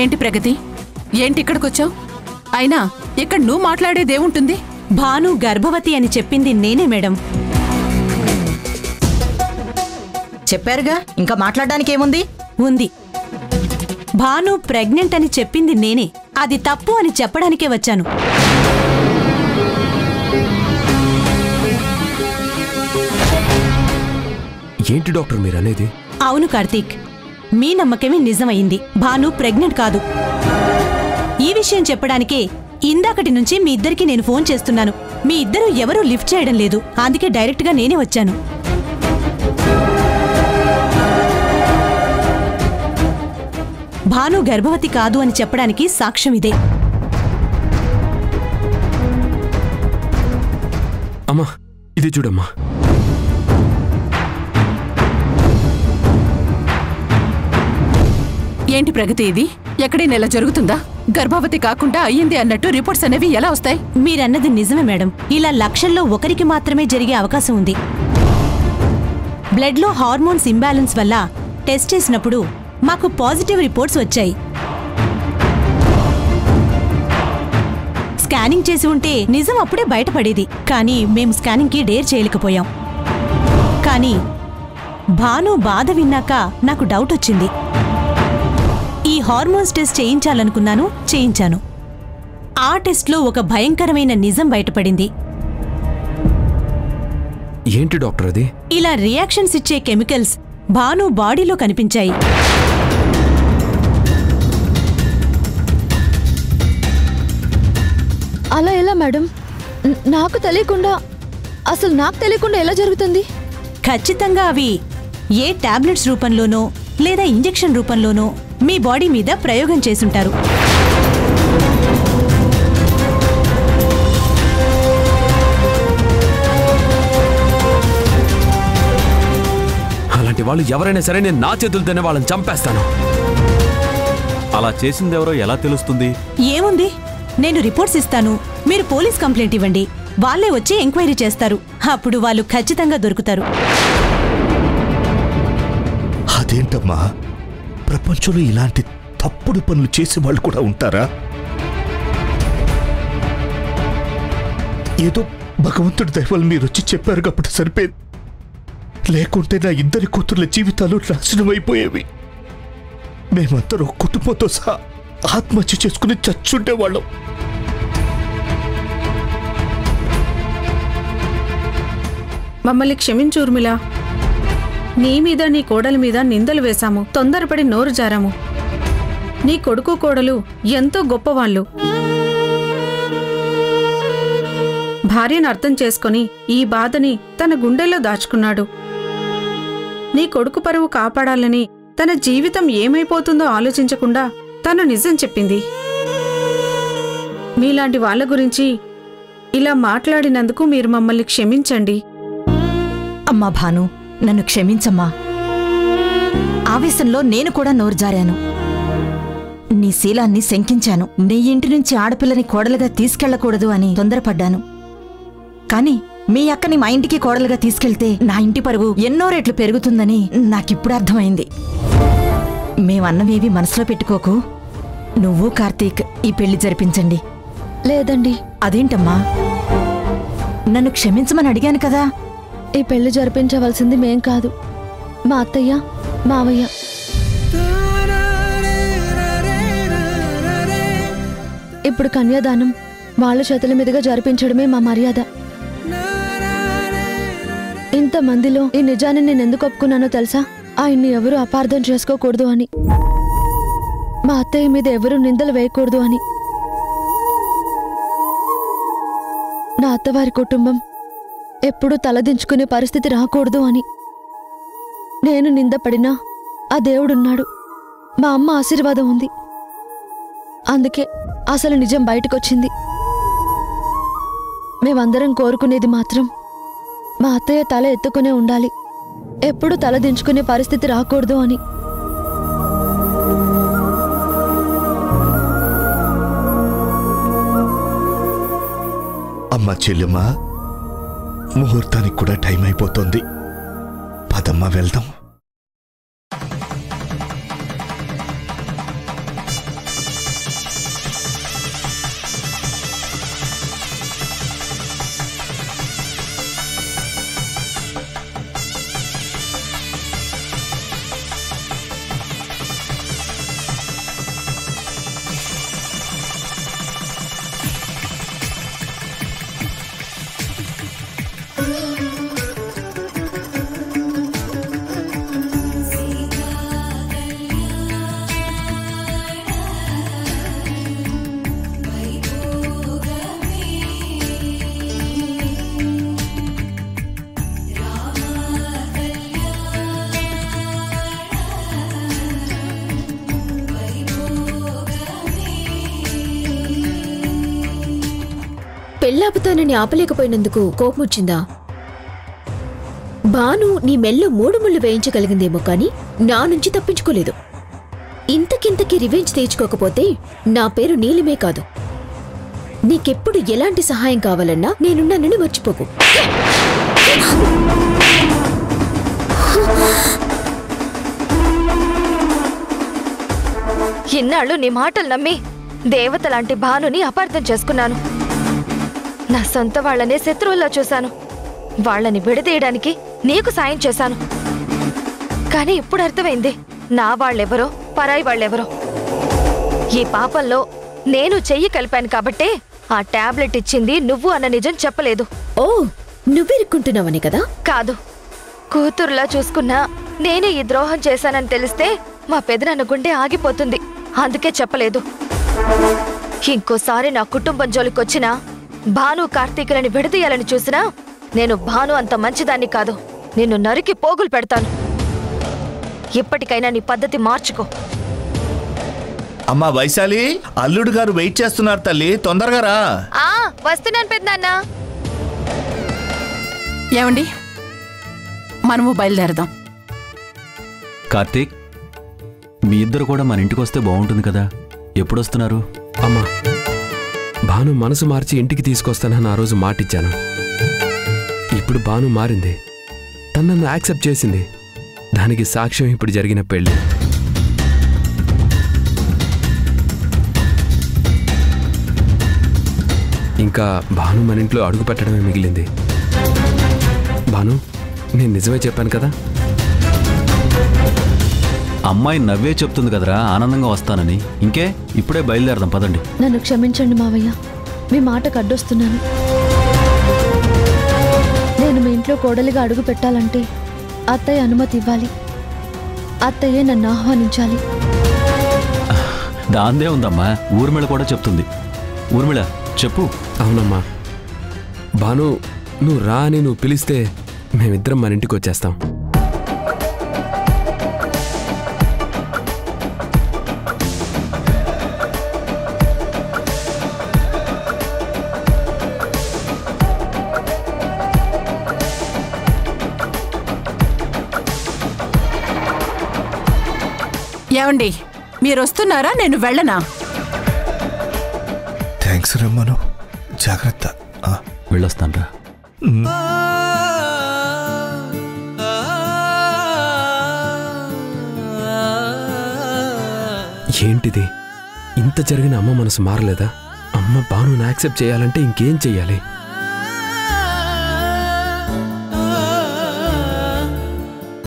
ఏంటి ప్రగతి, ఏంటి ఇక్కడికొచ్చావు? అయినా ఇక్కడ నువ్వు మాట్లాడేదేముంటుంది? భాను గర్భవతి అని చెప్పింది నేనే మేడం. చెప్పారుగా, ఇంకా మాట్లాడడానికి ఏముంది? ఉంది. భాను ప్రెగ్నెంట్ అని చెప్పింది నేనే. అది తప్పు అని చెప్పడానికే వచ్చాను. ఏంటి డాక్టర్ మీరనేది? అవును కార్తీక్, మీ నమ్మకమే నిజమైంది. భాను ప్రెగ్నెంట్ కాదు. ఈ విషయం చెప్పడానికే ఇందాకటి నుంచి మీ ఇద్దరికి నేను ఫోన్ చేస్తున్నాను. మీ ఇద్దరూ ఎవరూ లిఫ్ట్ చేయడం లేదు. అందుకే డైరెక్ట్గా నేనే వచ్చాను. భాను గర్భవతి కాదు అని చెప్పడానికి సాక్ష్యం ఇదే. అమ్మా, ఇది చూడమ్మా. ఏంటి ప్రగతి ఇది? ఎక్కడైనా ఇలా జరుగుతుందా? గర్భవతి కాకుండా అయ్యింది అన్నట్టు రిపోర్ట్స్ అనేవి ఎలా వస్తాయి? మీరన్నది నిజమే మేడం. ఇలా లక్షల్లో ఒకరికి మాత్రమే జరిగే అవకాశం ఉంది. బ్లడ్లో హార్మోన్స్ ఇంబ్యాలెన్స్ వల్ల టెస్ట్ చేసినప్పుడు మాకు పాజిటివ్ రిపోర్ట్స్ వచ్చాయి. స్కానింగ్ చేసి ఉంటే నిజం అప్పుడే బయటపడేది. కానీ మేము స్కానింగ్కి డేర్ చేయలేకపోయాం. కానీ భాను బాధ విన్నాక నాకు డౌట్ వచ్చింది. ఈ హార్మోన్స్ టెస్ట్ చేయించాలనుకున్నాను, చేయించాను. ఆ టెస్ట్లో ఒక భయంకరమైన నిజం బయటపడింది. ఏంటి డాక్టర్ అది? ఇలా రియాక్షన్స్ ఇచ్చే కెమికల్స్ భాను బాడీలో కనిపించాయి. అలా ఎలా మేడం? నాకు తెలియకుండా ఎలా జరుగుతుంది? ఖచ్చితంగా అవి ఏ టాబ్లెట్స్ రూపంలోనో లేదా ఇంజెక్షన్ రూపంలోనో మీ బాడీ మీద ప్రయోగం చేసుంటారు. అలాంటి వాళ్ళు ఎవరైనా సరే నేను నా చేతులతోనే వాళ్ళని చంపేస్తాను. అలా చేసిందెవరో ఎలా తెలుస్తుంది? ఏముంది, నేను రిపోర్ట్స్ ఇస్తాను, మీరు పోలీస్ కంప్లైంట్ ఇవ్వండి. వాళ్ళే వచ్చి ఎంక్వైరీ చేస్తారు. అప్పుడు వాళ్ళు ఖచ్చితంగా దొరుకుతారు. అదేంటమ్మా, ప్రపంచంలో ఇలాంటి తప్పుడు పనులు చేసే వాళ్ళు కూడా ఉంటారా? ఏదో భగవంతుడి దయవల్ల మీరు వచ్చి చెప్పారు కాబట్టి సరిపోయింది. లేకుంటే నా ఇద్దరి కూతుర్ల జీవితాలు నాశనం అయిపోయేవి. మేమందరూ కుటుంబంతో సహా ఆత్మహత్య చేసుకుని చచ్చుండేవాళ్ళం. మమ్మల్ని క్షమించు ఊర్మిళ. నీ మీద నీ కోడల మీద నిందలు వేశాము, తొందరపడి నోరు జారాము. నీ కొడుకు కోడలు ఎంతో గొప్పవాళ్ళు. భార్యను అర్థం చేసుకుని ఈ బాధని తన గుండెల్లో దాచుకున్నాడు. నీ కొడుకు పరువు కాపాడాలని తన జీవితం ఏమైపోతుందో ఆలోచించకుండా తను నిజం చెప్పింది. మీలాంటి వాళ్ళ గురించి ఇలా మాట్లాడినందుకు మీరు మమ్మల్ని క్షమించండి. అమ్మా భాను, నన్ను క్షమించమ్మా. ఆవేశంలో నేను కూడా నోరు జారాను. నీ శీలాన్ని శంకించాను. నీ ఇంటి నుంచి ఆడపిల్లని కోడలుగా తీసుకెళ్లకూడదు అని తొందరపడ్డాను. కాని మీ అక్కని మా ఇంటికి కోడలుగా తీసుకెళ్తే నా ఇంటి పరువు ఎన్నో రెట్లు పెరుగుతుందని నాకిప్పుడు అర్థమైంది. మేమన్నవేవి మనసులో పెట్టుకోకు. నువ్వు కార్తీక్ ఈ పెళ్లి జరిపించండి. లేదండి. అదేంటమ్మా? నన్ను క్షమించమని అడిగాను కదా. ఈ పెళ్లి జరిపించవలసింది మేం కాదు, మా అత్తయ్య మావయ్య. ఇప్పుడు కన్యాదానం వాళ్ళ చేతుల మీదుగా జరిపించడమే మా మర్యాద. ఇంతమందిలో ఈ నిజాన్ని నేను ఎందుకు ఒప్పుకున్నానో తెలుసా? ఆయన్ని ఎవరూ అపార్థం చేసుకోకూడదు అని, మా అత్తయ్య మీద ఎవరూ నిందలు వేయకూడదు అని. నా అత్తవారి కుటుంబం ఎప్పుడూ తలదించుకునే పరిస్థితి రాకూడదు అని. నేను నిందపడినా ఆ దేవుడున్నాడు, మా అమ్మ ఆశీర్వాదం ఉంది. అందుకే అసలు నిజం బయటకొచ్చింది. మేమందరం కోరుకునేది మాత్రం మా అత్తయ్య తల ఎత్తుకునే ఉండాలి, ఎప్పుడూ తలదించుకునే పరిస్థితి రాకూడదు అని. అమ్మా చెల్లెమ్మా, ముహూర్తానికి కూడా టైం అయిపోతుంది. పదమ్మా వెళ్దాం. పెళ్ళాపుతానని ఆపలేకపోయినందుకు కోపం వచ్చిందా? భాను నీ మెల్లో 3 ముళ్ళు వేయించగలిగిందేమో కానీ నా నుంచి తప్పించుకోలేదు. ఇంతకింతకి రివెంజ్ తీర్చుకోకపోతే నా పేరు నీలిమే కాదు. నీకెప్పుడు ఎలాంటి సహాయం కావాలన్నా నేనున్నానని మర్చిపోకు. ఇన్నాళ్ళు నీ మాటలు నమ్మి దేవత లాంటి భానుని అపార్థం చేసుకున్నాను. నా సొంత వాళ్లనే శత్రువుల్లో చూశాను. వాళ్లని విడదీయడానికి నీకు సాయం చేశాను. కానీ ఇప్పుడు అర్థమైంది నా వాళ్ళెవరో పరాయి వాళ్ళెవరో. ఈ పాపంలో నేను చెయ్యి కలిపాను కాబట్టే ఆ టాబ్లెట్ ఇచ్చింది నువ్వు అన్న నిజం చెప్పలేదు. ఓ, నువ్విరుక్కుంటున్నావని కదా? కాదు, కూతురులా చూసుకున్నా నేనే ఈ ద్రోహం చేశానని తెలిస్తే మా పెదనాన్న గుండె ఆగిపోతుంది. అందుకే చెప్పలేదు. ఇంకోసారి నా కుటుంబం జోలికొచ్చినా భాను కార్తీకులని విడదీయాలని చూసినా నేను భాను అంత మంచిదాన్ని కాదు. నిన్ను నరికి పోగులు పెడతాను. ఇప్పటికైనా నీ పద్ధతి మార్చుకో. అమ్మా వైశాలి, అల్లుడు గారు వెయిట్ చేస్తున్నారు తల్లి, తొందరగా రా. వస్తున్నాను పెద్దనాన్న. ఏమండి, మనము బయలుదేరదాం. కార్తీక్, మీ ఇద్దరు కూడా మన ఇంటికి వస్తే బాగుంటుంది కదా. ఎప్పుడొస్తున్నారు? అమ్మా, భాను మనసు మార్చి ఇంటికి తీసుకొస్తానని ఆ రోజు మాటిచ్చాను. ఇప్పుడు భాను మారింది. తను నన్ను యాక్సెప్ట్ చేసింది. దానికి సాక్ష్యం ఇప్పుడు జరిగిన పెళ్లి. ఇంకా భాను మన ఇంట్లో అడుగు పెట్టడమే మిగిలింది. భాను, నేను నిజమే చెప్పాను కదా. అమ్మాయి నవ్వే చెప్తుంది కదరా ఆనందంగా వస్తానని. ఇంకే, ఇప్పుడే బయలుదేరదాం పదండి. నన్ను క్షమించండి మావయ్య, మీ మాటకు అడ్డొస్తున్నాను. నేను మీ ఇంట్లో కోడలిగా అడుగు పెట్టాలంటే అత్తయ్య అనుమతి ఇవ్వాలి. అత్తయ్యే నన్ను ఆహ్వానించాలి. దాందే ఉందమ్మా, ఊర్మిళ కూడా చెప్తుంది. ఊర్మిళ చెప్పు. అవునమ్మా, భాను నువ్వు రా అని నువ్వు పిలిస్తే మేమిద్దరం మన ఇంటికి వచ్చేస్తాం. ఏమండి, మీరు వస్తున్నారా? నేను వెళ్ళనా? థ్యాంక్స్ రమ్మను, జాగ్రత్త. వెళ్ళొస్తానరా. ఏంటిది? ఇంత జరిగిన అమ్మ మనసు మారలేదా? అమ్మ భానుని యాక్సెప్ట్ చేయాలంటే ఇంకేం చెయ్యాలి?